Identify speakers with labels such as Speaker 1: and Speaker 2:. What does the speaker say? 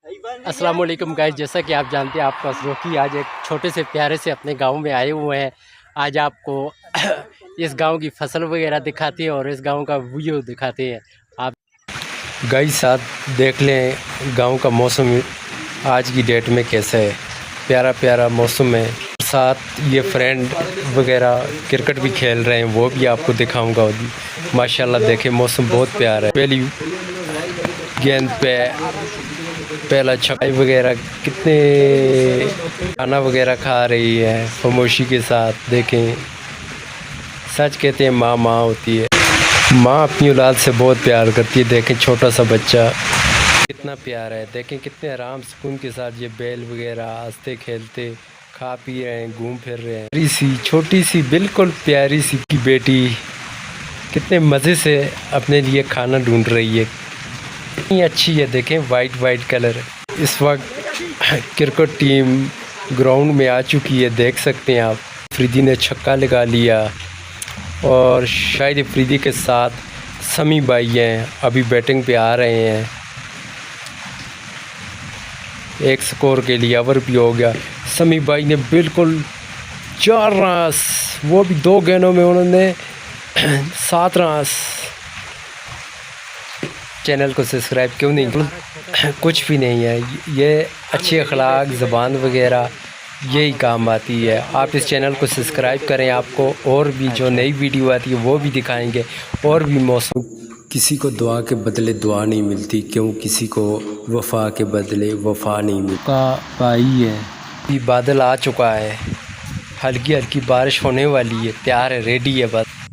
Speaker 1: अस्सलाम वालेकुम गाइस, जैसा कि आप जानते हैं आपका रोकी आज एक छोटे से प्यारे से अपने गांव में आए हुए हैं। आज आपको इस गांव की फसल वगैरह दिखाते हैं और इस गांव का व्यू दिखाते हैं। आप गाइस साथ देख लें गांव का मौसम आज की डेट में कैसा है। प्यारा प्यारा मौसम है। साथ ये फ्रेंड वगैरह क्रिकेट भी खेल रहे हैं, वो भी आपको दिखाऊंगा। माशाल्लाह देखें मौसम बहुत प्यारा है। पहली गेंद पे पहला छक्का वगैरह कितने खाना वगैरह खा रही है खामोशी के साथ। देखें सच कहते हैं माँ माँ होती है। माँ अपनी औलाद से बहुत प्यार करती है। देखें छोटा सा बच्चा कितना प्यारा है। देखें कितने आराम सुकून के साथ ये बैल वगैरह हंसते खेलते खा पी रहे हैं, घूम फिर रहे हैं। प्यारी सी छोटी सी बिल्कुल प्यारी सी की बेटी कितने मज़े से अपने लिए खाना ढूंढ रही है। कितनी अच्छी है। देखें वाइट कलर। इस वक्त क्रिकेट टीम ग्राउंड में आ चुकी है, देख सकते हैं आप। अफरीदी ने छक्का लगा लिया और शायद अफरीदी के साथ समी भाई हैं, अभी बैटिंग पे आ रहे हैं। एक स्कोर के लिए ओवर भी हो गया। समी भाई ने बिल्कुल 4 रन, वो भी 2 गेंदों में उन्होंने 7 रन। चैनल को सब्सक्राइब क्यों नहीं? कुछ भी नहीं है, ये अच्छी अखलाक ज़बान वगैरह यही काम आती है। आप इस चैनल को सब्सक्राइब करें, आपको और भी जो नई वीडियो आती है वो भी दिखाएंगे और भी मौसम। किसी को दुआ के बदले दुआ नहीं मिलती, क्यों किसी को वफ़ा के बदले वफ़ा नहीं मिलती। का भाई है, ये बादल आ चुका है, हल्की हल्की बारिश होने वाली है, तैयार है, रेडी है बस।